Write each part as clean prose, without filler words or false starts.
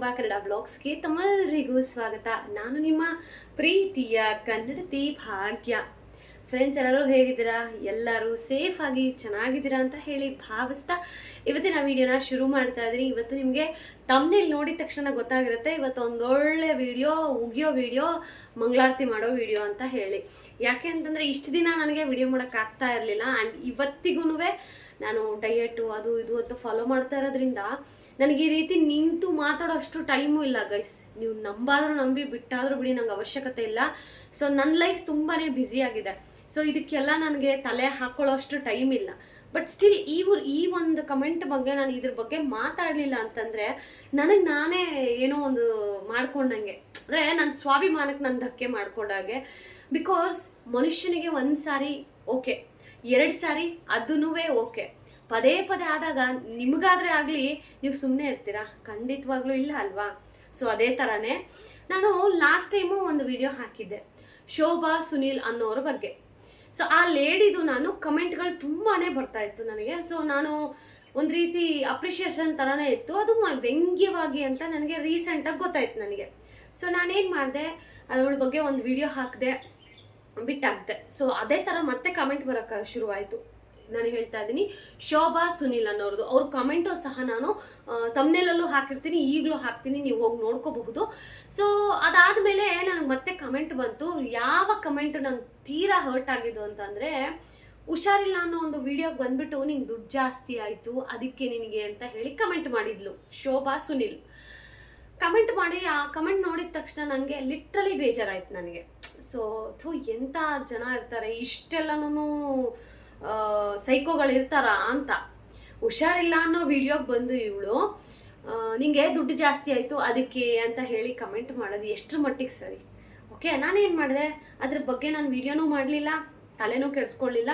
ತುಂಬಾ ಕನ್ನಡ ಬ್ಲಾಗ್ಸ್ಗೆ ತಮ್ಮೆಲ್ಲರಿಗೂ ಸ್ವಾಗತ. ನಾನು ನಿಮ್ಮ ಪ್ರೀತಿಯ ಕನ್ನಡತಿ ಭಾಗ್ಯ. ಫ್ರೆಂಡ್ಸ್, ಎಲ್ಲರೂ ಹೇಗಿದ್ದೀರಾ? ಎಲ್ಲರೂ ಸೇಫ್ ಆಗಿ ಚೆನ್ನಾಗಿದ್ದೀರಾ ಅಂತ ಹೇಳಿ ಭಾವಿಸ್ತಾ ಇವತ್ತಿನ ವಿಡಿಯೋನ ಶುರು ಮಾಡ್ತಾ ಇದ್ದೀನಿ. ಇವತ್ತು ನಿಮಗೆ ತಮ್ಮನೇಲಿ ನೋಡಿದ ತಕ್ಷಣ ಗೊತ್ತಾಗಿರುತ್ತೆ ಇವತ್ತು ಒಂದೊಳ್ಳೆ ವಿಡಿಯೋ, ಉಗಿಯೋ ವಿಡಿಯೋ, ಮಂಗಳಾರತಿ ಮಾಡೋ ವಿಡಿಯೋ ಅಂತ ಹೇಳಿ. ಯಾಕೆ ಅಂತಂದರೆ ಇಷ್ಟು ದಿನ ನನಗೆ ವಿಡಿಯೋ ಮಾಡೋಕ್ಕಾಗ್ತಾ ಇರಲಿಲ್ಲ. ಆ್ಯಂಡ್ ಇವತ್ತಿಗೂ ನಾನು ಡಯೆಟು ಅದು ಇದು ಅಂತ ಫಾಲೋ ಮಾಡ್ತಾ ಇರೋದ್ರಿಂದ ನನಗೆ ಈ ರೀತಿ ನಿಂತು ಮಾತಾಡೋ ಅಷ್ಟು ಟೈಮು ಇಲ್ಲ ಗೈಸ್. ನೀವು ನಂಬಾದರೂ ನಂಬಿ, ಬಿಟ್ಟಾದರೂ ಬಿಡಿ, ನಂಗೆ ಅವಶ್ಯಕತೆ ಇಲ್ಲ. ಸೊ ನನ್ನ ಲೈಫ್ ತುಂಬಾ ಬ್ಯುಸಿ ಆಗಿದೆ. ಸೊ ಇದಕ್ಕೆಲ್ಲ ನನಗೆ ತಲೆ ಹಾಕೊಳ್ಳೋ ಅಷ್ಟು ಟೈಮ್ ಇಲ್ಲ. ಬಟ್ ಸ್ಟಿಲ್ ಈ ಒಂದು ಕಮೆಂಟ್ ಬಗ್ಗೆ ನಾನು ಇದ್ರ ಬಗ್ಗೆ ಮಾತಾಡಲಿಲ್ಲ ಅಂತಂದರೆ ನನಗೆ ನಾನೇ ಏನೋ ಒಂದು ಮಾಡ್ಕೊಂಡಂಗೆ, ಅಂದರೆ ನನ್ನ ಸ್ವಾಭಿಮಾನಕ್ಕೆ ನಾನು ಧಕ್ಕೆ ಮಾಡ್ಕೊಂಡಾಗೆ. ಬಿಕಾಸ್ ಮನುಷ್ಯನಿಗೆ ಒಂದು ಸಾರಿ ಓಕೆ, 2 ಸಾರಿ ಅದೂ ಓಕೆ, ಪದೇ ಪದೇ ಆದಾಗ ನಿಮಗಾದ್ರೆ ಆಗಲಿ ನೀವು ಸುಮ್ಮನೆ ಇರ್ತೀರಾ? ಖಂಡಿತವಾಗ್ಲೂ ಇಲ್ಲ ಅಲ್ವಾ? ಸೊ ಅದೇ ಥರನೇ ನಾನು ಲಾಸ್ಟ್ ಟೈಮು ಒಂದು ವಿಡಿಯೋ ಹಾಕಿದ್ದೆ ಶೋಭಾ ಸುನೀಲ್ ಅನ್ನೋರ ಬಗ್ಗೆ. ಸೊ ಆ ಲೇಡಿದು ನಾನು ಕಮೆಂಟ್ಗಳು ತುಂಬಾ ಬರ್ತಾ ಇತ್ತು ನನಗೆ. ಸೊ ನಾನು ಒಂದು ರೀತಿ ಅಪ್ರಿಷಿಯೇಷನ್ ಥರನೇ ಇತ್ತು, ಅದು ವ್ಯಂಗ್ಯವಾಗಿ ಅಂತ ನನಗೆ ರೀಸೆಂಟಾಗಿ ಗೊತ್ತಾಯ್ತು ನನಗೆ. ಸೊ ನಾನೇನು ಮಾಡಿದೆ, ಅದರ ಬಗ್ಗೆ ಒಂದು ವಿಡಿಯೋ ಹಾಕಿದೆ, ಬಿಟ್ಟಾಗ್ದೆ. ಸೊ ಅದೇ ಥರ ಮತ್ತೆ ಕಮೆಂಟ್ ಬರೋಕ್ಕೆ ಶುರುವಾಯಿತು. ನಾನು ಹೇಳ್ತಾ ಇದ್ದೀನಿ ಶೋಭಾ ಸುನೀಲ್ ಅನ್ನೋರ್ದು. ಅವ್ರ ಕಮೆಂಟು ಸಹ ನಾನು ತಮ್ನೇಲಲ್ಲೂ ಹಾಕಿರ್ತೀನಿ, ಈಗಲೂ ಹಾಕ್ತೀನಿ, ನೀವು ಹೋಗಿ ನೋಡ್ಕೋಬಹುದು. ಸೊ ಅದಾದಮೇಲೆ ನನಗೆ ಮತ್ತೆ ಕಮೆಂಟ್ ಬಂತು. ಯಾವ ಕಮೆಂಟು ನಂಗೆ ತೀರಾ ಹರ್ಟ್ ಆಗಿದ್ದು ಅಂತಂದರೆ, ಹುಷಾರಿಲ್ಲ ಅನ್ನೋ ಒಂದು ವಿಡಿಯೋಗೆ ಬಂದ್ಬಿಟ್ಟು ನಿಂಗೆ ದುಡ್ಡು ಜಾಸ್ತಿ ಆಯಿತು ಅದಕ್ಕೆ ನಿನಗೆ ಅಂತ ಹೇಳಿ ಕಮೆಂಟ್ ಮಾಡಿದ್ಲು ಶೋಭಾ ಸುನೀಲ್. ಕಮೆಂಟ್ ಮಾಡಿ ಆ ಕಮೆಂಟ್ ನೋಡಿದ ತಕ್ಷಣ ನನಗೆ ಲಿಟ್ರಲಿ ಬೇಜಾರಾಯ್ತು ನನಗೆ. ಸೊ ಎಂಥ ಜನ ಇರ್ತಾರೆ, ಇಷ್ಟೆಲ್ಲನೂ ಸೈಕೋಗಳು ಇರ್ತಾರ ಅಂತ. ಹುಷಾರಿಲ್ಲ ಅನ್ನೋ ವಿಡಿಯೋಗೆ ಬಂದು ಇವಳು ನಿಂಗೆ ದುಡ್ಡು ಜಾಸ್ತಿ ಆಯಿತು ಅದಕ್ಕೆ ಅಂತ ಹೇಳಿ ಕಮೆಂಟ್ ಮಾಡೋದು ಎಷ್ಟರ ಮಟ್ಟಿಗೆ ಸರಿ? ಓಕೆ, ನಾನೇನು ಮಾಡಿದೆ, ಅದ್ರ ಬಗ್ಗೆ ನಾನು ವಿಡಿಯೋನೂ ಮಾಡಲಿಲ್ಲ, ತಲೆನೂ ಕೆಡಿಸ್ಕೊಳ್ಳಿಲ್ಲ.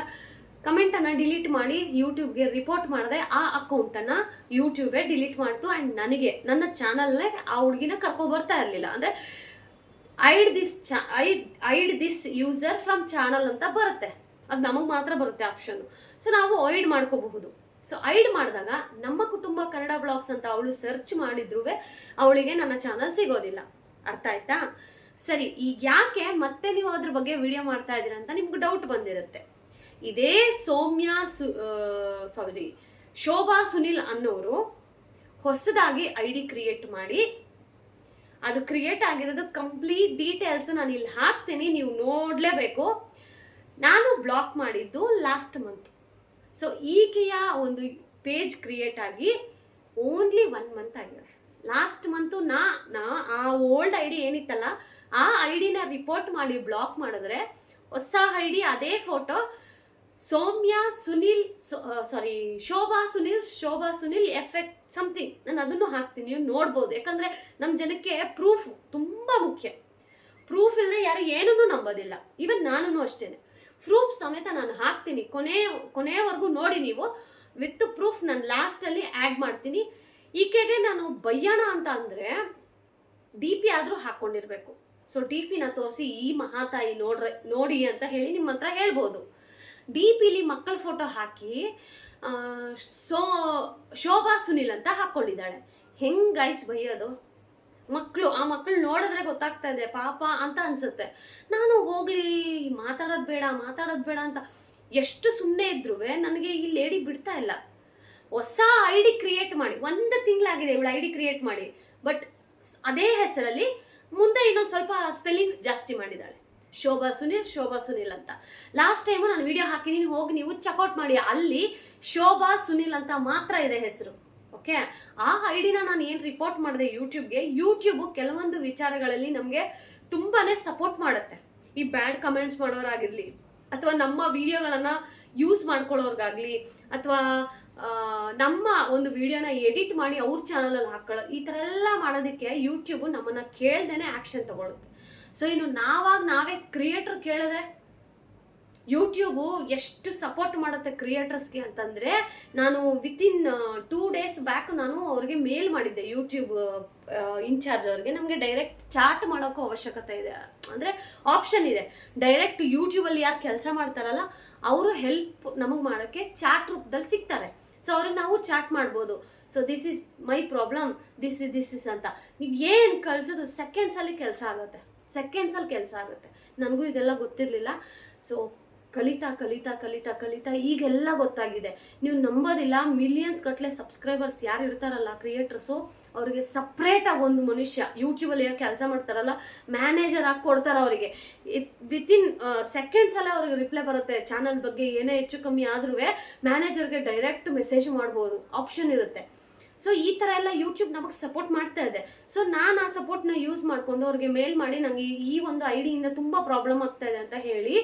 ಕಮೆಂಟನ್ನು ಡಿಲೀಟ್ ಮಾಡಿ ಯೂಟ್ಯೂಬ್ಗೆ ರಿಪೋರ್ಟ್ ಮಾಡಿದೆ. ಆ ಅಕೌಂಟನ್ನು ಯೂಟ್ಯೂಬೇ ಡಿಲೀಟ್ ಮಾಡ್ತು. ಆ್ಯಂಡ್ ನನಗೆ ನನ್ನ ಚಾನಲ್ನೇ ಆ ಹುಡುಗಿನ ಕರ್ಕೊಬರ್ತಾ ಇರಲಿಲ್ಲ. ಅಂದರೆ ಐಡ್ ದಿಸ್ ಯೂಸರ್ ಫ್ರಮ್ ಚಾನಲ್ ಅಂತ ಬರುತ್ತೆ, ಅದು ನಮಗೆ ಮಾತ್ರ ಬರುತ್ತೆ ಆಪ್ಷನ್ನು. ಸೊ ನಾವು ಐಡ್ ಮಾಡ್ಕೋಬಹುದು. ಸೊ ಐಡ್ ಮಾಡಿದಾಗ ನಮ್ಮ ಕುಟುಂಬ ಕನ್ನಡ ಬ್ಲಾಗ್ಸ್ ಅಂತ ಅವಳು ಸರ್ಚ್ ಮಾಡಿದ್ರೂ ಅವಳಿಗೆ ನನ್ನ ಚಾನಲ್ ಸಿಗೋದಿಲ್ಲ. ಅರ್ಥ ಆಯ್ತಾ? ಸರಿ, ಈಗ ಯಾಕೆ ಮತ್ತೆ ನೀವು ಅದ್ರ ಬಗ್ಗೆ ವಿಡಿಯೋ ಮಾಡ್ತಾ ಇದ್ದೀರಾ ಅಂತ ನಿಮ್ಗೆ ಡೌಟ್ ಬಂದಿರುತ್ತೆ. ಇದೇ ಶೋಭಾ ಸುನೀಲ್ ಅನ್ನೋರು ಹೊಸದಾಗಿ ID ಕ್ರಿಯೇಟ್ ಮಾಡಿ, ಅದು ಕ್ರಿಯೇಟ್ ಆಗಿರೋದು ಕಂಪ್ಲೀಟ್ ಡೀಟೇಲ್ಸ್ ನಾನು ಇಲ್ಲಿ ಹಾಕ್ತೀನಿ, ನೀವು ನೋಡಲೇಬೇಕು. ನಾನು ಬ್ಲಾಕ್ ಮಾಡಿದ್ದು ಲಾಸ್ಟ್ ಮಂತ್. ಸೊ ಈಕೆಯ ಒಂದು ಪೇಜ್ ಕ್ರಿಯೇಟ್ ಆಗಿ ಓನ್ಲಿ 1 ಮಂತ್ ಆಗಿದೆ. ಲಾಸ್ಟ್ ಮಂತು ನಾ ಆ ಓಲ್ಡ್ ID ಏನಿತ್ತಲ್ಲ ಆ ಐಡಿನ ರಿಪೋರ್ಟ್ ಮಾಡಿ ಬ್ಲಾಕ್ ಮಾಡಿದ್ರೆ ಹೊಸ ID ಅದೇ photo Shobha Sunil effect something, ನಾನು ಅದನ್ನು ಹಾಕ್ತೀನಿ, ನೀವು ನೋಡ್ಬೋದು. ಯಾಕಂದರೆ ನಮ್ಮ ಜನಕ್ಕೆ ಪ್ರೂಫ್ ತುಂಬ ಮುಖ್ಯ. ಪ್ರೂಫ್ ಇಲ್ಲದೆ ಯಾರು ಏನನ್ನೂ ನಂಬೋದಿಲ್ಲ. ಈವನ್ ನಾನು ಅಷ್ಟೇ, ಪ್ರೂಫ್ ಸಮೇತ ನಾನು ಹಾಕ್ತೀನಿ. ಕೊನೆಯವರೆಗೂ ನೋಡಿ ನೀವು, ವಿತ್ ಪ್ರೂಫ್ ನಾನು ಲಾಸ್ಟಲ್ಲಿ ಆ್ಯಡ್ ಮಾಡ್ತೀನಿ. ಈಕೆಗೆ ನಾನು ಬಯ್ಯೋಣ ಅಂತ ಅಂದರೆ DP ಆದರೂ ಹಾಕ್ಕೊಂಡಿರ್ಬೇಕು. ಸೊ DPನ ತೋರಿಸಿ ಈ ಮಹಾತಾಯಿ ನೋಡಿ ಅಂತ ಹೇಳಿ ನಿಮ್ಮ ಹತ್ರ ಹೇಳ್ಬೋದು. DPಲಿ ಮಕ್ಕಳ ಫೋಟೋ ಹಾಕಿ ಶೋಭಾ ಸುನೀಲ್ ಅಂತ ಹಾಕ್ಕೊಂಡಿದ್ದಾಳೆ. ಹೆಂಗೆ ಗೈಸ್ ಬೈಯೋದು? ಆ ಮಕ್ಕಳು ನೋಡಿದ್ರೆ ಗೊತ್ತಾಗ್ತಾ ಇದೆ ಪಾಪ ಅಂತ ಅನ್ಸುತ್ತೆ. ನಾನು ಹೋಗ್ಲಿ ಮಾತಾಡೋದು ಬೇಡ ಅಂತ ಎಷ್ಟು ಸುಮ್ಮನೆ ಇದ್ರೂ ನನಗೆ ಈ ಲೇಡಿ ಬಿಡ್ತಾ ಇಲ್ಲ. ಹೊಸ ID ಕ್ರಿಯೇಟ್ ಮಾಡಿ 1 ತಿಂಗಳಾಗಿದೆ ಇವಳು ID ಕ್ರಿಯೇಟ್ ಮಾಡಿ. ಬಟ್ ಅದೇ ಹೆಸರಲ್ಲಿ ಮುಂದೆ ಇನ್ನೊಂದು ಸ್ವಲ್ಪ ಸ್ಪೆಲ್ಲಿಂಗ್ಸ್ ಜಾಸ್ತಿ ಮಾಡಿದ್ದಾಳೆ, ಶೋಭಾ ಸುನೀಲ್ ಅಂತ. ಲಾಸ್ಟ್ ಟೈಮು ನಾನು ವಿಡಿಯೋ ಹಾಕಿದ್ದೀನಿ, ಹೋಗಿ ನೀವು ಚೆಕ್ಔಟ್ ಮಾಡಿ. ಅಲ್ಲಿ ಶೋಭಾ ಸುನೀಲ್ ಅಂತ ಮಾತ್ರ ಇದೆ ಹೆಸರು. ಓಕೆ, ಆ ಐಡಿನ ನಾನು ಏನು ರಿಪೋರ್ಟ್ ಮಾಡಿದೆ ಯೂಟ್ಯೂಬು ಕೆಲವೊಂದು ವಿಚಾರಗಳಲ್ಲಿ ನಮಗೆ ತುಂಬಾ ಸಪೋರ್ಟ್ ಮಾಡುತ್ತೆ. ಈ ಬ್ಯಾಡ್ ಕಮೆಂಟ್ಸ್ ಮಾಡೋರಾಗಿರಲಿ, ಅಥವಾ ನಮ್ಮ ವಿಡಿಯೋಗಳನ್ನು ಯೂಸ್ ಮಾಡ್ಕೊಳ್ಳೋರ್ಗಾಗಲಿ, ಅಥವಾ ನಮ್ಮ ಒಂದು ವಿಡಿಯೋನ ಎಡಿಟ್ ಮಾಡಿ ಅವ್ರ ಚಾನಲಲ್ಲಿ ಹಾಕೊಳ್ಳೋ, ಈ ಥರ ಎಲ್ಲ ಮಾಡೋದಕ್ಕೆ ಯೂಟ್ಯೂಬು ನಮ್ಮನ್ನು ಕೇಳ್ದೇನೆ ಆ್ಯಕ್ಷನ್ ತಗೊಳುತ್ತೆ. ಸೊ ಇನ್ನು ನಾವೇ ಕ್ರಿಯೇಟರ್ ಕೇಳಿದ್ರೆ ಯೂಟ್ಯೂಬು ಎಷ್ಟು ಸಪೋರ್ಟ್ ಮಾಡುತ್ತೆ ಕ್ರಿಯೇಟರ್ಸ್ಗೆ ಅಂತಂದರೆ, ನಾನು ವಿತಿನ್ 2 ಡೇಸ್ ಬ್ಯಾಕ್ ನಾನು ಅವ್ರಿಗೆ ಮೇಲ್ ಮಾಡಿದ್ದೆ, ಯೂಟ್ಯೂಬ್ ಇನ್ಚಾರ್ಜ್ ಅವ್ರಿಗೆ. ನಮಗೆ ಡೈರೆಕ್ಟ್ ಚಾಟ್ ಮಾಡೋಕ್ಕೂ ಅವಶ್ಯಕತೆ ಇದೆ, ಅಂದರೆ ಆಪ್ಷನ್ ಇದೆ. ಡೈರೆಕ್ಟ್ ಯೂಟ್ಯೂಬಲ್ಲಿ ಯಾರು ಕೆಲಸ ಮಾಡ್ತಾರಲ್ಲ ಅವರು ಹೆಲ್ಪ್ ನಮಗೆ ಮಾಡೋಕ್ಕೆ ಚಾಟ್ ರೂಪದಲ್ಲಿ ಸಿಗ್ತಾರೆ. ಸೊ ಅವ್ರಿಗೆ ನಾವು ಚಾಟ್ ಮಾಡ್ಬೋದು. So this is my problem, this is ಅಂತ ನೀವು ಏನು ಕಳಿಸೋದು ಸೆಕೆಂಡ್ಸಲ್ಲಿ ಕೆಲಸ ಆಗುತ್ತೆ. ನನಗೂ ಇದೆಲ್ಲ ಗೊತ್ತಿರಲಿಲ್ಲ. ಸೊ ಕಲಿತಾ ಈಗೆಲ್ಲ ಗೊತ್ತಾಗಿದೆ. ನೀವು ನಂಬೋದಿಲ್ಲ, ಮಿಲಿಯನ್ಸ್ ಗಟ್ಟಲೆ ಸಬ್ಸ್ಕ್ರೈಬರ್ಸ್ ಯಾರು ಇರ್ತಾರಲ್ಲ ಕ್ರಿಯೇಟರ್ಸು, ಅವರಿಗೆ ಸಪ್ರೇಟಾಗಿ ಒಂದು ಮನುಷ್ಯ ಯೂಟ್ಯೂಬಲ್ಲಿ ಕೆಲಸ ಮಾಡ್ತಾರಲ್ಲ ಮ್ಯಾನೇಜರ್ ಆಗಿ ಕೊಡ್ತಾರೆ ಅವರಿಗೆ. ವಿತಿನ್ ಸೆಕೆಂಡ್ಸಲ್ಲೇ ಅವ್ರಿಗೆ ರಿಪ್ಲೈ ಬರುತ್ತೆ. ಚಾನಲ್ ಬಗ್ಗೆ ಏನೇ ಹೆಚ್ಚು ಕಮ್ಮಿ ಆದ್ರೂ ಮ್ಯಾನೇಜರ್ಗೆ ಡೈರೆಕ್ಟ್ ಮೆಸೇಜ್ ಮಾಡ್ಬೋದು, ಆಪ್ಷನ್ ಇರುತ್ತೆ. ಸೊ ಈ ಥರ ಎಲ್ಲ ಯೂಟ್ಯೂಬ್ ನಮಗೆ ಸಪೋರ್ಟ್ ಮಾಡ್ತಾ ಇದೆ. ಸೊ ನಾನು ಆ ಸಪೋರ್ಟ್ನ ಯೂಸ್ ಮಾಡಿಕೊಂಡು ಅವ್ರಿಗೆ ಮೇಲ್ ಮಾಡಿ ನನಗೆ ಈ ಒಂದು ಐಡಿಯಿಂದ ತುಂಬ ಪ್ರಾಬ್ಲಮ್ ಆಗ್ತಾ ಇದೆ ಅಂತ ಹೇಳಿ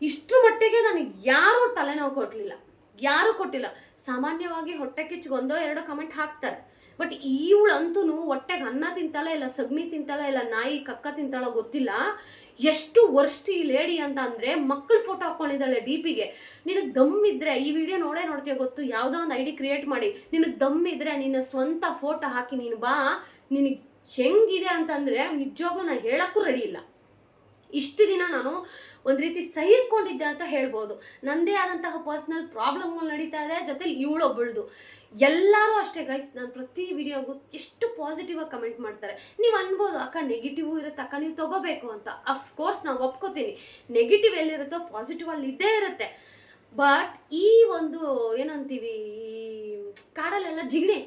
ಇಷ್ಟರ ಮಟ್ಟಿಗೆ ನನಗೆ ಯಾರೂ ತಲೆನೋವು ಕೊಟ್ಟಿಲ್ಲ. ಸಾಮಾನ್ಯವಾಗಿ ಹೊಟ್ಟೆ ಕಿಚ್ಚಿಗೆ 1-2 ಕಮೆಂಟ್ ಹಾಕ್ತಾರೆ. ಬಟ್ ಇವಳಂತೂ ಹೊಟ್ಟೆಗೆ ಅನ್ನ ತಿಂತಾಳ ಇಲ್ಲ, ಸಗಣಿ ತಿಂತಾಳ ಇಲ್ಲ, ನಾಯಿ ಕಕ್ಕ ತಿಂತಾಳೋ ಗೊತ್ತಿಲ್ಲ. ಎಷ್ಟು ವರ್ಸ್ಟ್ ಈ ಲೇಡಿ ಅಂತ ಅಂದರೆ, ಮಕ್ಕಳ ಫೋಟೋ ಹಾಕ್ಕೊಂಡಿದ್ದಾಳೆ DPಗೆ. ನಿನಗೆ ದಮ್ಮಿದ್ರೆ ಈ ವಿಡಿಯೋ ನೋಡ್ತೀಯ ಗೊತ್ತು, ಯಾವುದೋ ಒಂದು ID ಕ್ರಿಯೇಟ್ ಮಾಡಿ ನಿನಗೆ ದಮ್ಮಿದ್ರೆ ನಿನ್ನ ಸ್ವಂತ ಫೋಟೋ ಹಾಕಿ ನೀನು ಬಾ, ನಿನಗೆ ಹೆಂಗಿದೆ ಅಂತಂದರೆ ನಿಜವಾಗ್ಲೂ ನಾನು ಹೇಳೋಕ್ಕೂ ರೆಡಿ ಇಲ್ಲ. ಇಷ್ಟು ದಿನ ನಾನು ಒಂದು ರೀತಿ ಸಹಿಸ್ಕೊಂಡಿದ್ದೆ ಅಂತ ಹೇಳ್ಬೋದು. ನನ್ನದೇ ಆದಂತಹ ಪರ್ಸ್ನಲ್ ಪ್ರಾಬ್ಲಮ್ಗಳು ನಡೀತಾ ಇದೆ, ಜೊತೆಲಿ ಇವಳೊಬ್ಬಳ್ದು. ಎಲ್ಲರೂ ಅಷ್ಟೇ ಗೈಸ್, ನಾನು ಪ್ರತಿ ವಿಡಿಯೋಗೂ ಎಷ್ಟು ಪಾಸಿಟಿವ್ ಆಗಿ ಕಮೆಂಟ್ ಮಾಡ್ತಾರೆ. ನೀವು ಅನ್ಬೋದು ಅಕ್ಕ ನೆಗೆಟಿವ್ ಇರುತ್ತೆ ಅಕ್ಕ, ನೀವು ತಗೋಬೇಕು ಅಂತ. ಅಫ್ಕೋರ್ಸ್ ನಾವು ಒಪ್ಕೋತೀನಿ, ನೆಗೆಟಿವ್ ಎಲ್ಲಿರುತ್ತೋ ಪಾಸಿಟಿವ್ ಅಲ್ಲಿ ಇದ್ದೇ ಇರುತ್ತೆ. ಬಟ್ ಈ ಒಂದು ಏನಂತೀವಿ, ಈ ಕಾಡಲ್ಲೆಲ್ಲ ಜಿಗಣೆ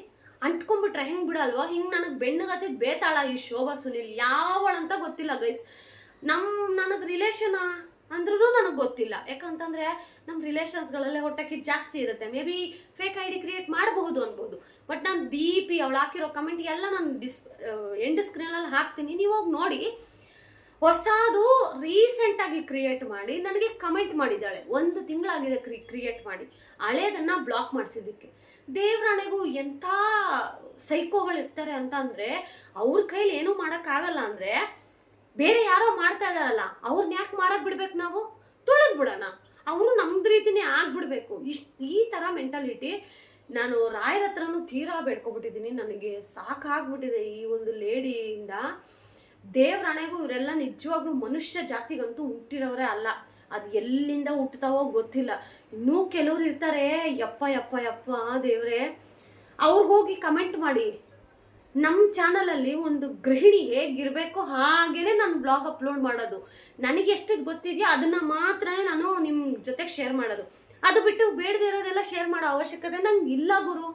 ಅಂಟ್ಕೊಂಡ್ಬಿಟ್ರೆ ಹೆಂಗೆ ಬಿಡಲ್ವ, ಹಿಂಗೆ ನನಗೆ ಬೆಣ್ಣಗತ್ತಿದ್ದು ಬೇತಾಳ ಈ ಶೋಭಾ ಸುನಿಲ್. ಯಾವಳಂತ ಗೊತ್ತಿಲ್ಲ ಗೈಸ್. ನನಗೆ ರಿಲೇಷನ್ ಅಂದ್ರೂ ನನಗೆ ಗೊತ್ತಿಲ್ಲ. ಯಾಕಂತಂದರೆ ನಮ್ಮ ರಿಲೇಷನ್ಸ್ಗಳಲ್ಲೇ ಹೊಟ್ಟೆಗೆ ಜಾಸ್ತಿ ಇರುತ್ತೆ. May be fake ID create ಮಾಡಬಹುದು ಅನ್ಬೋದು. ಬಟ್ ನಾನು DP ಅವಳು ಹಾಕಿರೋ ಕಮೆಂಟ್ ಎಲ್ಲ ನಾನು ಎಂಡ್ ಸ್ಕ್ರೀನಲ್ಲಿ ಹಾಕ್ತೀನಿ, ನೀವು ಹೋಗಿ ನೋಡಿ. ಹೊಸದು ರೀಸೆಂಟಾಗಿ ಕ್ರಿಯೇಟ್ ಮಾಡಿ ನನಗೆ ಕಮೆಂಟ್ ಮಾಡಿದ್ದಾಳೆ. 1 ತಿಂಗಳಾಗಿದೆ ಕ್ರಿಯೇಟ್ ಮಾಡಿ, ಹಳೇದನ್ನು ಬ್ಲಾಕ್ ಮಾಡಿಸಿದ್ದಕ್ಕೆ. ದೇವ್ರಾಣೆಗೂ ಎಂಥ ಸೈಕೋಗಳಿರ್ತಾರೆ ಅಂತ ಅಂದರೆ, ಅವ್ರ ಕೈಲಿ ಏನೂ ಮಾಡೋಕ್ಕಾಗಲ್ಲ ಅಂದರೆ ಬೇರೆ ಯಾರೋ ಮಾಡ್ತಾ ಇದ್ದಾರಲ್ಲ ಅವ್ರನ್ನ ಯಾಕೆ ಮಾಡಕ್ಕೆ ಬಿಡ್ಬೇಕು, ನಾವು ತುಳಿದು ಬಿಡೋಣ, ಅವರು ನಮ್ದು ರೀತಿನೇ ಆಗ್ಬಿಡ್ಬೇಕು. ಈ ಥರ ಮೆಂಟಾಲಿಟಿ. ನಾನು ರಾಯರ ಹತ್ರನೂ ತೀರಾ ಬೇಡ್ಕೊಬಿಟ್ಟಿದ್ದೀನಿ, ನನಗೆ ಸಾಕಾಗ್ಬಿಟ್ಟಿದೆ ಈ ಒಂದು ಲೇಡಿಯಿಂದ. ದೇವ್ರಾಣೆಗೂ ಇವರೆಲ್ಲ ನಿಜವಾಗ್ಲೂ ಮನುಷ್ಯ ಜಾತಿಗಂತೂ ಹುಟ್ಟಿರೋರೇ ಅಲ್ಲ. ಅದು ಎಲ್ಲಿಂದ ಹುಟ್ಟುತ್ತಾವೋ ಗೊತ್ತಿಲ್ಲ. ಇನ್ನೂ ಕೆಲವ್ರು ಇರ್ತಾರೆ, ಯಪ್ಪ ದೇವ್ರೆ, ಅವ್ರಿಗೋಗಿ ಕಮೆಂಟ್ ಮಾಡಿ. ನಮ್ಮ ಚಾನಲಲ್ಲಿ ಒಂದು ಗೃಹಿಣಿ ಹೇಗಿರಬೇಕು ಹಾಗೇ ನಾನು ಬ್ಲಾಗ್ ಅಪ್ಲೋಡ್ ಮಾಡೋದು. ನನಗೆ ಎಷ್ಟು ಗೊತ್ತಿದೆಯೋ ಅದನ್ನು ಮಾತ್ರ ನಾನು ನಿಮ್ಮ ಜೊತೆಗೆ ಶೇರ್ ಮಾಡೋದು. ಅದು ಬಿಟ್ಟು ಬೇಡದೇ ಇರೋದೆಲ್ಲ ಶೇರ್ ಮಾಡೋ ಅವಶ್ಯಕತೆ ನಂಗೆ ಇಲ್ಲ ಗುರು,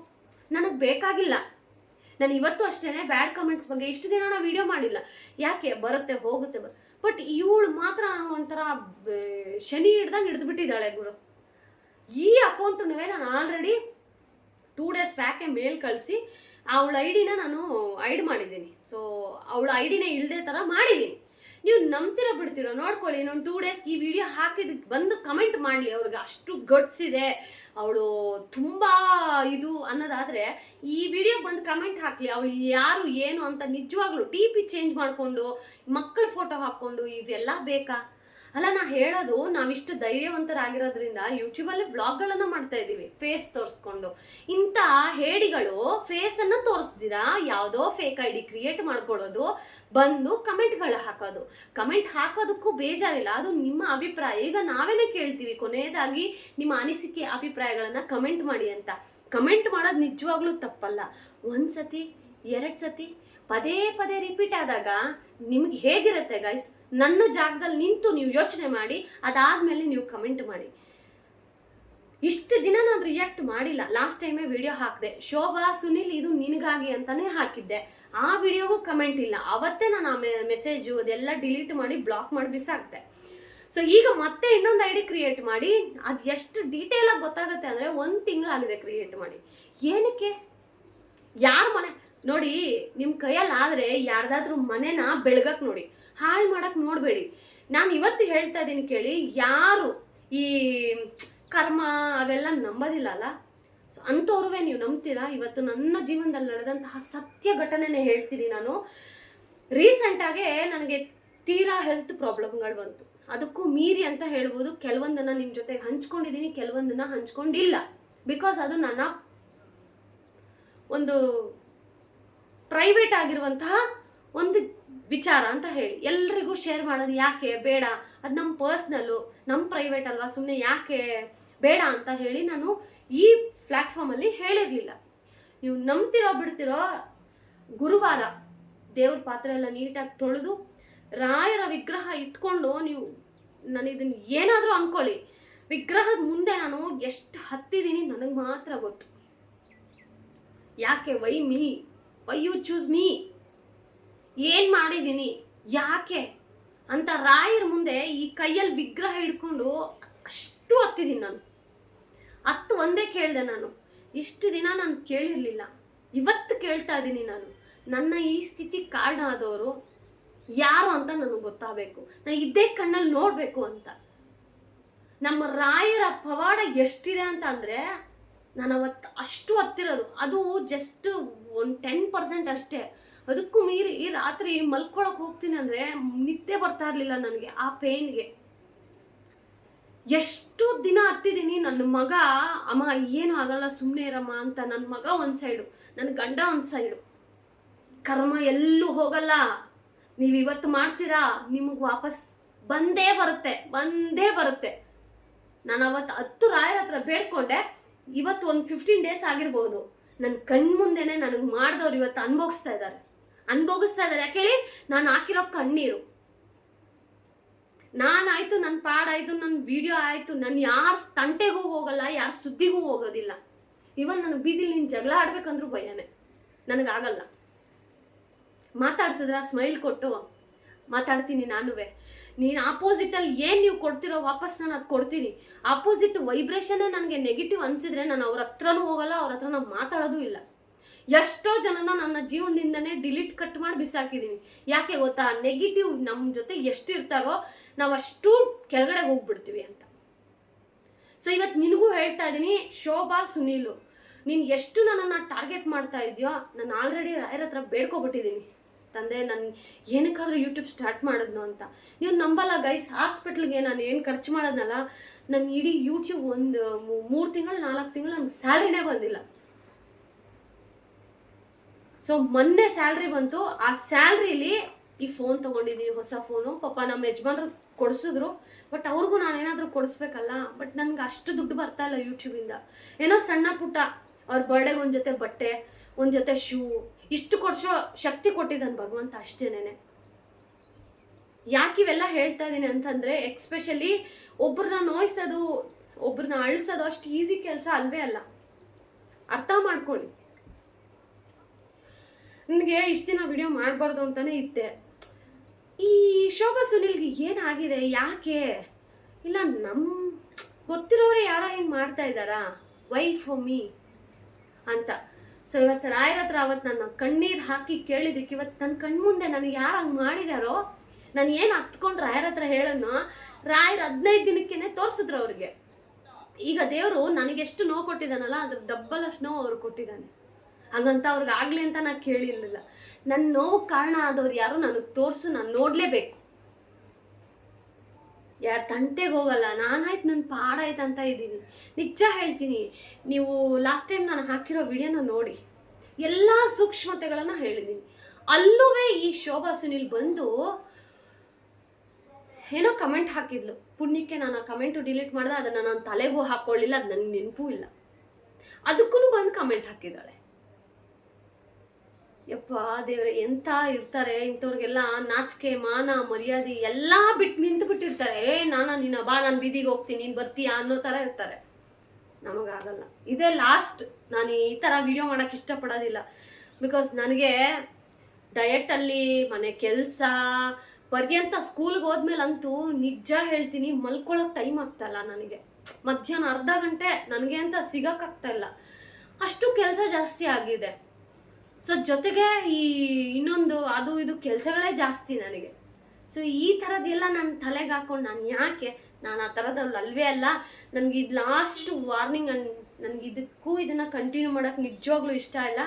ನನಗೆ ಬೇಕಾಗಿಲ್ಲ. ನಾನು ಇವತ್ತು ಅಷ್ಟೇ ಬ್ಯಾಡ್ ಕಮೆಂಟ್ಸ್ ಬಗ್ಗೆ ಇಷ್ಟು ದಿನ ನಾನು ವಿಡಿಯೋ ಮಾಡಿಲ್ಲ. ಯಾಕೆ ಬರುತ್ತೆ ಹೋಗುತ್ತೆ ಬಟ್ ಇವಳು ಮಾತ್ರ ಒಂಥರ ಶನಿ ಹಿಡಿದ್ಬಿಟ್ಟಿದ್ದಾಳೆ ಗುರು. ಈ ಅಕೌಂಟನ್ನೇ ನಾನು ಆಲ್ರೆಡಿ 2 ಡೇಸ್ ಬ್ಯಾಕೆ ಮೇಲ್ ಕಳಿಸಿ ಅವಳ ಐಡಿನ ನಾನು ಐಡ್ ಮಾಡಿದ್ದೀನಿ. ಸೊ ಅವಳ ಐಡಿನ ಇಲ್ಲದೆ ಥರ ಮಾಡಿದ್ದೀನಿ. ನೀವು ನಂಬ್ತಿರೋ ಬಿಡ್ತಿರೋ ನೋಡ್ಕೊಳ್ಳಿ. ಇನ್ನೊಂದು 2 ಡೇಸ್ ಈ ವಿಡಿಯೋ ಹಾಕಿದ್ದಕ್ಕೆ ಬಂದು ಕಮೆಂಟ್ ಮಾಡಲಿ. ಅವ್ರಿಗೆ ಅಷ್ಟು ಗಟ್ಸ್ ಇದೆ, ಅವಳು ತುಂಬ ಇದು ಅನ್ನೋದಾದರೆ ಈ ವಿಡಿಯೋಗೆ ಬಂದು ಕಮೆಂಟ್ ಹಾಕಲಿ. ಅವಳು ಯಾರು ಏನು ಅಂತ ನಿಜವಾಗ್ಲೂ DP ಚೇಂಜ್ ಮಾಡಿಕೊಂಡು ಮಕ್ಕಳ ಫೋಟೋ ಹಾಕ್ಕೊಂಡು ಇವೆಲ್ಲ ಬೇಕಾ? ಅಲ್ಲ, ನಾ ಹೇಳೋದು ನಾವಿಷ್ಟು ಧೈರ್ಯವಂತರಾಗಿರೋದ್ರಿಂದ ಯೂಟ್ಯೂಬಲ್ಲಿ ವ್ಲಾಗ್ಗಳನ್ನು ಮಾಡ್ತಾ ಇದ್ದೀವಿ ಫೇಸ್ ತೋರಿಸ್ಕೊಂಡು. ಇಂಥ ಹೇಡಿಗಳು ಫೇಸನ್ನು ತೋರಿಸ್ದಿರಾ ಯಾವುದೋ ಫೇಕ್ ID ಕ್ರಿಯೇಟ್ ಮಾಡ್ಕೊಳ್ಳೋದು, ಬಂದು ಕಮೆಂಟ್ಗಳ ಹಾಕೋದು. ಕಮೆಂಟ್ ಹಾಕೋದಕ್ಕೂ ಬೇಜಾರಿಲ್ಲ, ಅದು ನಿಮ್ಮ ಅಭಿಪ್ರಾಯ. ಈಗ ನಾವೇನೇ ಕೇಳ್ತೀವಿ ಕೊನೆಯದಾಗಿ ನಿಮ್ಮ ಅನಿಸಿಕೆ ಅಭಿಪ್ರಾಯಗಳನ್ನು ಕಮೆಂಟ್ ಮಾಡಿ ಅಂತ. ಕಮೆಂಟ್ ಮಾಡೋದು ನಿಜವಾಗ್ಲೂ ತಪ್ಪಲ್ಲ. 1 ಸತಿ 2 ಸತಿ ಪದೇ ರಿಪೀಟ್ ಆದಾಗ ನಿಮ್ಗೆ ಹೇಗಿರುತ್ತೆ ಗೈಸ್? ನನ್ನ ಜಾಗದಲ್ಲಿ ನಿಂತು ನೀವು ಯೋಚನೆ ಮಾಡಿ, ಅದಾದ್ಮೇಲೆ ನೀವು ಕಮೆಂಟ್ ಮಾಡಿ. ಇಷ್ಟು ದಿನ ನಾನು ರಿಯಾಕ್ಟ್ ಮಾಡಿಲ್ಲ. ಲಾಸ್ಟ್ ಟೈಮೇ ವಿಡಿಯೋ ಹಾಕಿದೆ, ಶೋಭಾ ಸುನಿಲ್ ಇದು ನಿನಗಾಗಿ ಅಂತಾನೆ ಹಾಕಿದ್ದೆ. ಆ ವಿಡಿಯೋಗೂ ಕಮೆಂಟ್ ಇಲ್ಲ. ಅವತ್ತೇ ನಾನು ಆ ಮೆಸೇಜು ಅದೆಲ್ಲ ಡಿಲೀಟ್ ಮಾಡಿ ಬ್ಲಾಕ್ ಮಾಡಿ ಬಿಸಾಕ್ದೆ. ಸೊ ಈಗ ಮತ್ತೆ ಇನ್ನೊಂದು ID ಕ್ರಿಯೇಟ್ ಮಾಡಿ, ಅದು ಎಷ್ಟು ಡೀಟೇಲಾಗಿ ಗೊತ್ತಾಗುತ್ತೆ ಅಂದರೆ 1 ತಿಂಗಳಾಗಿದೆ ಕ್ರಿಯೇಟ್ ಮಾಡಿ. ಏನಕ್ಕೆ? ಯಾರ ಮನೆ ನೋಡಿ, ನಿಮ್ಮ ಕೈಯಲ್ಲಿ ಆದರೆ ಯಾರ್ದಾದ್ರೂ ಮನೆನ ಬೆಳಗಕ್ಕೆ ನೋಡಿ, ಹಾಳು ಮಾಡಕ್ಕೆ ನೋಡಬೇಡಿ. ನಾನು ಇವತ್ತು ಹೇಳ್ತಾ ಇದ್ದೀನಿ ಕೇಳಿ, ಯಾರು ಈ ಕರ್ಮ ಅವೆಲ್ಲ ನಂಬೋದಿಲ್ಲ ಅಲ್ಲ, ಸೊ ಅಂಥವ್ರುವೇ ನೀವು ನಂಬ್ತೀರಾ? ಇವತ್ತು ನನ್ನ ಜೀವನದಲ್ಲಿ ನಡೆದಂತಹ ಸತ್ಯ ಘಟನೆನೇ ಹೇಳ್ತೀನಿ ನಾನು. ರೀಸೆಂಟಾಗೆ ನನಗೆ ತೀರಾ ಹೆಲ್ತ್ ಪ್ರಾಬ್ಲಮ್ಗಳು ಬಂತು. ಅದಕ್ಕೂ ಮೀರಿ ಅಂತ ಹೇಳ್ಬೋದು, ಕೆಲವೊಂದನ್ನು ನಿಮ್ಮ ಜೊತೆಗೆ ಹಂಚ್ಕೊಂಡಿದ್ದೀನಿ, ಕೆಲವೊಂದನ್ನು ಹಂಚ್ಕೊಂಡಿಲ್ಲ. ಬಿಕಾಸ್ ಅದು ನನ್ನ ಒಂದು ಪ್ರೈವೇಟ್ ಆಗಿರುವಂತಹ ಒಂದು ವಿಚಾರ ಅಂತ ಹೇಳಿ ಎಲ್ರಿಗೂ ಶೇರ್ ಮಾಡೋದು ಯಾಕೆ ಬೇಡ, ಅದು ನಮ್ಮ ಪರ್ಸ್ನಲ್ಲು, ನಮ್ಮ ಪ್ರೈವೇಟ್ ಅಲ್ವಾ, ಸುಮ್ಮನೆ ಯಾಕೆ ಬೇಡ ಅಂತ ಹೇಳಿ ನಾನು ಈ ಪ್ಲ್ಯಾಟ್ಫಾರ್ಮಲ್ಲಿ ಹೇಳಿರಲಿಲ್ಲ. ನೀವು ನಂಬ್ತಿರೋ ಬಿಡ್ತಿರೋ, ಗುರುವಾರ ದೇವ್ರ ಪಾತ್ರೆ ಎಲ್ಲ ನೀಟಾಗಿ ತೊಳೆದು ರಾಯರ ವಿಗ್ರಹ ಇಟ್ಕೊಂಡು ನೀವು, ನಾನು ಇದನ್ನು ಏನಾದರೂ ಅಂದ್ಕೊಳ್ಳಿ, ವಿಗ್ರಹದ ಮುಂದೆ ನಾನು ಎಷ್ಟು ಹತ್ತಿದ್ದೀನಿ ನನಗೆ ಮಾತ್ರ ಗೊತ್ತು. ಯಾಕೆ? Why me? Why you choose me? ಏನು ಮಾಡಿದ್ದೀನಿ, ಯಾಕೆ ಅಂತ ರಾಯರ ಮುಂದೆ ಈ ಕೈಯಲ್ಲಿ ವಿಗ್ರಹ ಹಿಡ್ಕೊಂಡು ಅಷ್ಟು ಹತ್ತಿದ್ದೀನಿ ನಾನು. ಹತ್ತು ಒಂದೇ ಕೇಳಿದೆ ನಾನು. ಇಷ್ಟು ದಿನ ನಾನು ಕೇಳಿರಲಿಲ್ಲ, ಇವತ್ತು ಕೇಳ್ತಾ ಇದ್ದೀನಿ ನಾನು. ನನ್ನ ಈ ಸ್ಥಿತಿ ಕಾರಣ ಆದವರು ಯಾರು ಅಂತ ನನಗೆ ಗೊತ್ತಾಗಬೇಕು, ನಾನು ಇದ್ದೇ ಕಣ್ಣಲ್ಲಿ ನೋಡಬೇಕು ಅಂತ. ನಮ್ಮ ರಾಯರ ಪವಾಡ ಎಷ್ಟಿದೆ ಅಂತ ಅಂದರೆ, ನಾನು ಅವತ್ತು ಅಷ್ಟು ಹತ್ತಿರೋದು, ಅದು ಜಸ್ಟ್ ಒಂದು 10% ಅಷ್ಟೇ. ಅದಕ್ಕೂ ಮೀರಿ ರಾತ್ರಿ ಮಲ್ಕೊಳಕ್ಕೆ ಹೋಗ್ತೀನಿ ಅಂದರೆ ನಿದ್ದೆ ಬರ್ತಾ ಇರಲಿಲ್ಲ ನನಗೆ ಆ ಪೇನ್ಗೆ. ಎಷ್ಟು ದಿನ ಹತ್ತಿದ್ದೀನಿ. ನನ್ನ ಮಗ, ಅಮ್ಮ ಏನು ಆಗಲ್ಲ ಸುಮ್ಮನೆ ಇರಮ್ಮ ಅಂತ, ನನ್ನ ಮಗ ಒಂದು ಸೈಡು, ನನ್ನ ಗಂಡ ಒಂದು ಸೈಡು. ಕರ್ಮ ಎಲ್ಲೂ ಹೋಗಲ್ಲ, ನೀವು ಇವತ್ತು ಮಾಡ್ತೀರಾ ನಿಮಗೆ ವಾಪಸ್ ಬಂದೇ ಬರುತ್ತೆ. ನಾನು ಅವತ್ತು 10 ರಾಯರ ಹತ್ರ ಬೇಡ್ಕೊಂಡೆ. ಇವತ್ತು ಒಂದು 15 ಡೇಸ್ ಆಗಿರ್ಬೋದು. ನನ್ನ ಕಣ್ಮುಂದೆನೆ ನನಗೆ ಮಾಡಿದವ್ರು ಇವತ್ತು ಅನುಭವಿಸ್ತಾ ಇದ್ದಾರೆ. ಯಾಕೆ ಹೇಳಿ? ನಾನು ಹಾಕಿರೋ ಕಣ್ಣೀರು. ನಾನಾಯ್ತು, ನನ್ನ ಪಾಡಾಯ್ತು, ನನ್ನ ವಿಡಿಯೋ ಆಯಿತು, ನಾನು ಯಾರ ತಂಟೆಗೂ ಹೋಗಲ್ಲ, ಯಾರ ಸುದ್ದಿಗೂ ಹೋಗೋದಿಲ್ಲ. ಇವನ್ ನನ್ನ ಬೀದಿಲಿ ನೀನು ಜಗಳ ಆಡ್ಬೇಕಂದ್ರೂ ಭಯನೇ, ನನಗಾಗಲ್ಲ. ಮಾತಾಡ್ಸಿದ್ರ ಸ್ಮೈಲ್ ಕೊಟ್ಟು ಮಾತಾಡ್ತೀನಿ ನಾನುವೆ. ನೀನು ಆಪೋಸಿಟಲ್ಲಿ ಏನು ನೀವು ಕೊಡ್ತಿರೋ ವಾಪಸ್ ನಾನು ಅದು ಕೊಡ್ತೀನಿ. ಆಪೋಸಿಟ್ ವೈಬ್ರೇಷನ್ನೇ ನನಗೆ ನೆಗೆಟಿವ್ ಅನಿಸಿದ್ರೆ ನಾನು ಅವ್ರ ಹತ್ರನೂ ಹೋಗಲ್ಲ, ಅವ್ರ ಹತ್ರ ನಾನು ಮಾತಾಡೋದು ಇಲ್ಲ. ಎಷ್ಟೋ ಜನನ ನನ್ನ ಜೀವನದಿಂದನೇ ಡಿಲೀಟ್ ಕಟ್ ಮಾಡಿ ಬಿಸಾಕಿದ್ದೀನಿ. ಯಾಕೆ ಗೊತ್ತಾ? ನೆಗೆಟಿವ್ ನಮ್ಮ ಜೊತೆ ಎಷ್ಟು ಇರ್ತಾರೋ ನಾವು ಅಷ್ಟು ಕೆಳಗಡೆ ಹೋಗ್ಬಿಡ್ತೀವಿ ಅಂತ. ಸೊ ಇವತ್ತು ನಿನಗೂ ಹೇಳ್ತಾ ಇದ್ದೀನಿ, ಶೋಭಾ ಸುನೀಲು, ನೀನು ಎಷ್ಟು ನನ್ನನ್ನು ಟಾರ್ಗೆಟ್ ಮಾಡ್ತಾ ಇದೆಯೋ, ನಾನು ಆಲ್ರೆಡಿ ರಾಯರ ಹತ್ರ ಬೇಡ್ಕೊಬಿಟ್ಟಿದ್ದೀನಿ. ತಂದೆ, ನಾನು ಏನಕ್ಕಾದ್ರೂ ಯೂಟ್ಯೂಬ್ ಸ್ಟಾರ್ಟ್ ಮಾಡಿದ್ನೋ ಅಂತ. ನೀವು ನಂಬಲ್ಲ ಗೈಸ್, ಹಾಸ್ಪಿಟ್ಲಿಗೆ ನಾನು ಏನು ಖರ್ಚು ಮಾಡೋದಲ್ಲ, ನನ್ನ ಇಡೀ ಯೂಟ್ಯೂಬ್ ಒಂದು 3 ತಿಂಗಳು 4 ತಿಂಗಳು ನನಗೆ ಸ್ಯಾಲ್ರಿನೇ ಬಂದಿಲ್ಲ. ಸೊ ಮೊನ್ನೆ ಸ್ಯಾಲ್ರಿ ಬಂತು. ಆ ಸ್ಯಾಲ್ರಿಲಿ ಈ ಫೋನ್ ತೊಗೊಂಡಿದ್ದೀನಿ, ಹೊಸ ಫೋನು. ಪಾಪ ನಮ್ಮ ಯಜಮಾನ್ರು ಕೊಡಿಸಿದ್ರು, ಬಟ್ ಅವ್ರಿಗೂ ನಾನೇನಾದರೂ ಕೊಡಿಸ್ಬೇಕಲ್ಲ. ಬಟ್ ನನಗೆ ಅಷ್ಟು ದುಡ್ಡು ಬರ್ತಾ ಇಲ್ಲ ಯೂಟ್ಯೂಬಿಂದ. ಏನೋ ಸಣ್ಣ ಪುಟ್ಟ ಅವ್ರ ಬರ್ಡೇಗೆ ಒಂದು ಜೊತೆ ಬಟ್ಟೆ, ಒಂದು ಜೊತೆ ಶೂ, ಇಷ್ಟು ಕೊಡಿಸೋ ಶಕ್ತಿ ಕೊಟ್ಟಿದ್ದಾನೆ ಭಗವಂತ, ಅಷ್ಟೇನೆ. ಯಾಕೆ ಇವೆಲ್ಲ ಹೇಳ್ತಾ ಇದ್ದೀನಿ ಅಂತಂದರೆ, ಎಕ್ಸ್ಪೆಷಲಿ ಒಬ್ಬರನ್ನ ನೋಯಿಸೋದು, ಒಬ್ಬರನ್ನ ಅಳಿಸೋದು ಅಷ್ಟು ಈಸಿ ಕೆಲಸ ಅಲ್ವೇ ಅಲ್ಲ. ಅರ್ಥ ಮಾಡ್ಕೊಳ್ಳಿ. ನನಗೆ ಇಷ್ಟು ದಿನ ವಿಡಿಯೋ ಮಾಡಬಾರ್ದು ಅಂತಲೇ ಇದ್ದೆ. ಈ ಶೋಭಾ ಸುನಿಲ್ಗೆ ಏನಾಗಿದೆ, ಯಾಕೆ ಇಲ್ಲ, ನಮ್ಮ ಗೊತ್ತಿರೋರೇ ಯಾರೋ ಹಿಂಗೆ ಮಾಡ್ತಾ ಇದ್ದಾರಾ, ವೈ ಫಾರ್ ಮೀ ಅಂತ. ಸೊ ಇವತ್ತು ರಾಯರ ಹತ್ರ ಅವತ್ತು ನನ್ನ ಕಣ್ಣೀರು ಹಾಕಿ ಕೇಳಿದ್ದಕ್ಕೆ, ಇವತ್ತು ನನ್ನ ಕಣ್ಮುಂದೆ ನನಗೆ ಯಾರು ಹಂಗೆ ಮಾಡಿದಾರೋ, ನಾನು ಏನು ಹತ್ಕೊಂಡು ರಾಯರ ಹತ್ರ ಹೇಳೋನೋ, ರಾಯರು 15 ದಿನಕ್ಕೇನೆ ತೋರಿಸಿದ್ರು ಅವ್ರಿಗೆ. ಈಗ ದೇವರು ನನಗೆಷ್ಟು ನೋವು ಕೊಟ್ಟಿದ್ದಾನಲ್ಲ, ಅದ್ರ ಡಬ್ಬಲಷ್ಟು ನೋವು ಅವ್ರಿಗೆ ಕೊಟ್ಟಿದ್ದಾನೆ. ಹಾಗಂತ ಅವ್ರಿಗೆ ಆಗಲಿ ಅಂತ ನಾನು ಕೇಳಿರಲಿಲ್ಲ. ನನ್ನ ನೋವು ಕಾರಣ ಆದವ್ರು ಯಾರು ನನಗೆ ತೋರಿಸು, ನಾನು ನೋಡಲೇಬೇಕು. ಯಾರು ತಂಟೆಗೆ ಹೋಗಲ್ಲ. ನಾನಾಯ್ತು, ನನ್ನ ಪಾಡಾಯ್ತು ಅಂತ ಇದ್ದೀನಿ. ನಿಜ ಹೇಳ್ತೀನಿ, ನೀವು ಲಾಸ್ಟ್ ಟೈಮ್ ನಾನು ಹಾಕಿರೋ ವಿಡಿಯೋನ ನೋಡಿ, ಎಲ್ಲ ಸೂಕ್ಷ್ಮತೆಗಳನ್ನು ಹೇಳಿದ್ದೀನಿ. ಅಲ್ಲೂ ಈ ಶೋಭಾ ಸುನಿಲ್ ಬಂದು ಏನೋ ಕಮೆಂಟ್ ಹಾಕಿದ್ಲು. ಪುಣ್ಯಕ್ಕೆ ನಾನು ಆ ಕಮೆಂಟು ಡಿಲೀಟ್ ಮಾಡಿದೆ, ಅದನ್ನು ನಾನು ತಲೆಗೂ ಹಾಕ್ಕೊಳ್ಳಿಲ್ಲ, ಅದು ನನಗೆ ನೆನಪೂ ಇಲ್ಲ. ಅದಕ್ಕೂ ಬಂದು ಕಮೆಂಟ್ ಹಾಕಿದ್ದಾಳೆ. ಯಪ್ಪ ದೇವ್ರೆ, ಎಂಥ ಇರ್ತಾರೆ ಇಂಥವ್ರಿಗೆಲ್ಲ. ನಾಚಿಕೆ ಮಾನ ಮರ್ಯಾದೆ ಎಲ್ಲ ಬಿಟ್ಟು ನಿಂತು ಬಿಟ್ಟಿರ್ತಾರೆ. ನಿನ್ನ ಬಾ, ನಾನು ಬೀದಿಗೆ ಹೋಗ್ತೀನಿ, ನೀನು ಬರ್ತೀಯಾ ಅನ್ನೋ ಥರ ಇರ್ತಾರೆ. ನಮಗಾಗಲ್ಲ. ಇದೇ ಲಾಸ್ಟ್ ನಾನು ಈ ಥರ ವಿಡಿಯೋ ಮಾಡೋಕ್ಕೆ ಇಷ್ಟಪಡೋದಿಲ್ಲ. ಬಿಕಾಸ್ ನನಗೆ ಡಯಟಲ್ಲಿ, ಮನೆ ಕೆಲಸ ಪರ್ಯಂತ ಸ್ಕೂಲ್ಗೆ ಹೋದ್ಮೇಲಂತೂ ನಿಜ ಹೇಳ್ತೀನಿ, ಮಲ್ಕೊಳ್ಳೋಕೆ ಟೈಮ್ ಆಗ್ತಾಯಿಲ್ಲ ನನಗೆ. ಮಧ್ಯಾಹ್ನ ಅರ್ಧ ಗಂಟೆ ನನಗೆ ಅಂತ ಸಿಗೋಕ್ಕಾಗ್ತಾಯಿಲ್ಲ, ಅಷ್ಟು ಕೆಲಸ ಜಾಸ್ತಿ ಆಗಿದೆ. ಸೊ ಜೊತೆಗೆ ಈ ಇನ್ನೊಂದು ಅದು ಇದು ಕೆಲಸಗಳೇ ಜಾಸ್ತಿ ನನಗೆ. ಸೊ ಈ ಥರದ್ದೆಲ್ಲ ನನ್ನ ತಲೆಗೆ ಹಾಕೊಂಡು ನಾನು ಆ ಥರದವ್ಳು ಅಲ್ವೇ ಅಲ್ಲ. ನನಗೆ ಇದು ಲಾಸ್ಟ್ ವಾರ್ನಿಂಗ್. ನನಗೆ ಇದನ್ನು ಕಂಟಿನ್ಯೂ ಮಾಡೋಕ್ಕೆ ನಿಜವಾಗ್ಲೂ ಇಷ್ಟ ಇಲ್ಲ.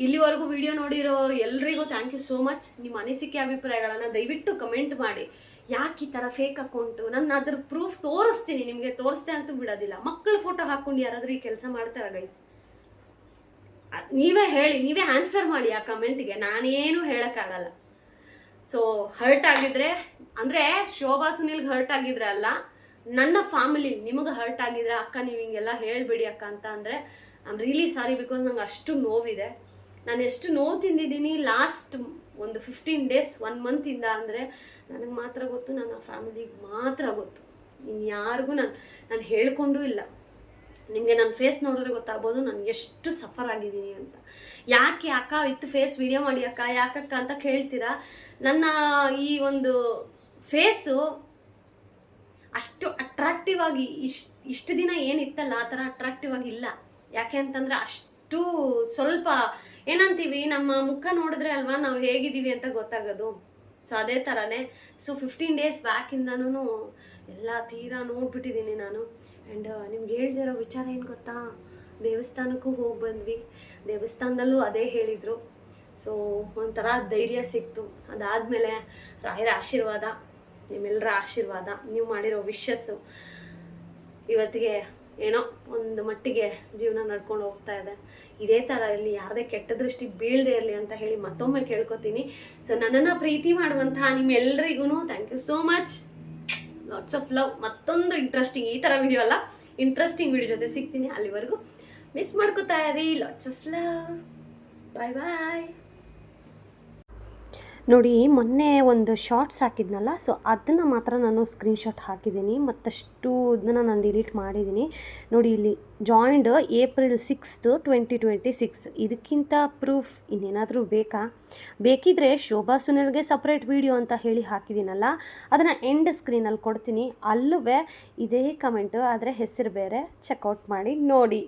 ಇಲ್ಲಿವರೆಗೂ ವಿಡಿಯೋ ನೋಡಿರೋರು ಎಲ್ರಿಗೂ ಥ್ಯಾಂಕ್ ಯು ಸೋ ಮಚ್. ನಿಮ್ಮ ಅನಿಸಿಕೆ ಅಭಿಪ್ರಾಯಗಳನ್ನು ದಯವಿಟ್ಟು ಕಮೆಂಟ್ ಮಾಡಿ. ಯಾಕೆ ಈ ಥರ ಫೇಕ್ ಅಕೌಂಟು, ನಾನು ಅದ್ರ ಪ್ರೂಫ್ ತೋರಿಸ್ತೀನಿ ನಿಮಗೆ, ತೋರಿಸ್ತೆ ಅಂತೂ ಬಿಡೋದಿಲ್ಲ. ಮಕ್ಕಳ ಫೋಟೋ ಹಾಕ್ಕೊಂಡು ಯಾರಾದರೂ ಈ ಕೆಲಸ ಮಾಡ್ತಾರೆ ಗೈಸ್? ನೀವೇ ಹೇಳಿ, ನೀವೇ ಆನ್ಸರ್ ಮಾಡಿ ಆ ಕಮೆಂಟ್ಗೆ, ನಾನೇನು ಹೇಳೋಕ್ಕಾಗಲ್ಲ. ಸೊ ಹರ್ಟ್ ಆಗಿದ್ರೆ ಅಂದರೆ ಶೋಭಾ ಸುನಿಲ್ಗೆ ಹರ್ಟ್ ಆಗಿದ್ರೆ ಅಲ್ಲ, ನನ್ನ ಫ್ಯಾಮಿಲಿ ನಿಮಗೆ ಹರ್ಟ್ ಆಗಿದ್ರೆ, ಅಕ್ಕ ನೀವು ಹಿಂಗೆಲ್ಲ ಹೇಳ್ಬೇಡಿ ಅಕ್ಕ ಅಂತ ಅಂದರೆ I am really sorry, because ನಂಗೆ ಅಷ್ಟು ನೋವಿದೆ. ನಾನು ಎಷ್ಟು ನೋವು ತಿಂದಿದ್ದೀನಿ ಲಾಸ್ಟ್ ಒಂದು 15 ಡೇಸ್ 1 ಮಂತಿಂದ ಅಂದರೆ ನನಗೆ ಮಾತ್ರ ಗೊತ್ತು, ನನ್ನ ಫ್ಯಾಮಿಲಿಗೆ ಮಾತ್ರ ಗೊತ್ತು. ಇನ್ಯಾರಿಗೂ ನಾನು ಹೇಳ್ಕೊಂಡೂ ಇಲ್ಲ. ನಿಮಗೆ ನನ್ನ ಫೇಸ್ ನೋಡಿದ್ರೆ ಗೊತ್ತಾಗ್ಬೋದು ನಾನು ಎಷ್ಟು ಸಫರ್ ಆಗಿದ್ದೀನಿ ಅಂತ. ಯಾಕೆ ಅಕ್ಕ ವಿತ್ ಫೇಸ್ ವಿಡಿಯೋ ಮಾಡಿ ಅಕ್ಕ, ಯಾಕಕ್ಕ ಅಂತ ಕೇಳ್ತೀರಾ. ನನ್ನ ಈ ಒಂದು ಫೇಸು ಅಷ್ಟು ಅಟ್ರಾಕ್ಟಿವ್ ಆಗಿ ಇಷ್ಟು ದಿನ ಏನಿತ್ತಲ್ಲ ಆ ಥರ ಅಟ್ರಾಕ್ಟಿವ್ ಆಗಿ ಇಲ್ಲ. ಯಾಕೆ ಅಂತಂದರೆ ಅಷ್ಟು ಸ್ವಲ್ಪ ಏನಂತೀವಿ, ನಮ್ಮ ಮುಖ ನೋಡಿದ್ರೆ ಅಲ್ವಾ ನಾವು ಹೇಗಿದ್ದೀವಿ ಅಂತ ಗೊತ್ತಾಗೋದು. ಸೊ ಅದೇ ಥರನೇ. ಸೊ 15 ಡೇಸ್ ಬ್ಯಾಕಿಂದನೂ ಎಲ್ಲ ತೀರಾ ನೋಡ್ಬಿಟ್ಟಿದ್ದೀನಿ ನಾನು. ಆ್ಯಂಡ್ ನಿಮ್ಗೆ ಹೇಳ್ದಿರೋ ವಿಚಾರ ಏನು ಗೊತ್ತಾ, ದೇವಸ್ಥಾನಕ್ಕೂ ಹೋಗಿ ಬಂದ್ವಿ. ದೇವಸ್ಥಾನದಲ್ಲೂ ಅದೇ ಹೇಳಿದರು. ಸೊ ಒಂಥರ ಧೈರ್ಯ ಸಿಕ್ತು. ಅದಾದಮೇಲೆ ರಾಯರ ಆಶೀರ್ವಾದ, ನಿಮ್ಮೆಲ್ಲರ ಆಶೀರ್ವಾದ, ನೀವು ಮಾಡಿರೋ ವಿಶಸ್ಸು ಇವತ್ತಿಗೆ ಏನೋ ಒಂದು ಮಟ್ಟಿಗೆ ಜೀವನ ನಡ್ಕೊಂಡು ಹೋಗ್ತಾ ಇದೆ. ಇದೇ ಥರ ಇಲ್ಲಿ ಯಾರದೇ ಕೆಟ್ಟ ದೃಷ್ಟಿಗೆ ಬೀಳದೇ ಇರಲಿ ಅಂತ ಹೇಳಿ ಮತ್ತೊಮ್ಮೆ ಕೇಳ್ಕೊತೀನಿ. ಸೊ ನನ್ನನ್ನು ಪ್ರೀತಿ ಮಾಡುವಂತಹ ನಿಮ್ಮೆಲ್ಲರಿಗೂ thank you so much. Lots of love. ಮತ್ತೊಂದು ಇಂಟ್ರೆಸ್ಟಿಂಗ್, ಈ ಥರ ವಿಡಿಯೋ ಅಲ್ಲ, ಇಂಟ್ರೆಸ್ಟಿಂಗ್ ವಿಡಿಯೋ ಜೊತೆ ಸಿಗ್ತೀನಿ. ಅಲ್ಲಿವರೆಗೂ ಮಿಸ್ ಮಾಡ್ಕೋತಾ ಇರಿ. Lots of love. Bye bye. ನೋಡಿ, ಮೊನ್ನೆ ಒಂದು ಶಾರ್ಟ್ಸ್ ಹಾಕಿದ್ನಲ್ಲ, ಸೊ ಅದನ್ನು ಮಾತ್ರ ನಾನು ಸ್ಕ್ರೀನ್ಶಾಟ್ ಹಾಕಿದ್ದೀನಿ. ಮತ್ತಷ್ಟು ಇದನ್ನು ನಾನು ಡಿಲೀಟ್ ಮಾಡಿದ್ದೀನಿ. ನೋಡಿ, ಇಲ್ಲಿ ಜಾಯಿಂಡ್ April 6th, 2026. ಇದಕ್ಕಿಂತ ಪ್ರೂಫ್ ಇನ್ನೇನಾದರೂ ಬೇಕಿದ್ರೆ ಶೋಭಾ ಸುನಿಲ್ಗೆ ಸಪ್ರೇಟ್ ವಿಡಿಯೋ ಅಂತ ಹೇಳಿ ಹಾಕಿದ್ದೀನಲ್ಲ, ಅದನ್ನು ಎಂಡ್ ಸ್ಕ್ರೀನಲ್ಲಿ ಕೊಡ್ತೀನಿ. ಅಲ್ಲೂ ಇದೇ ಕಮೆಂಟು, ಆದರೆ ಹೆಸರು ಬೇರೆ. ಚೆಕ್ಔಟ್ ಮಾಡಿ ನೋಡಿ.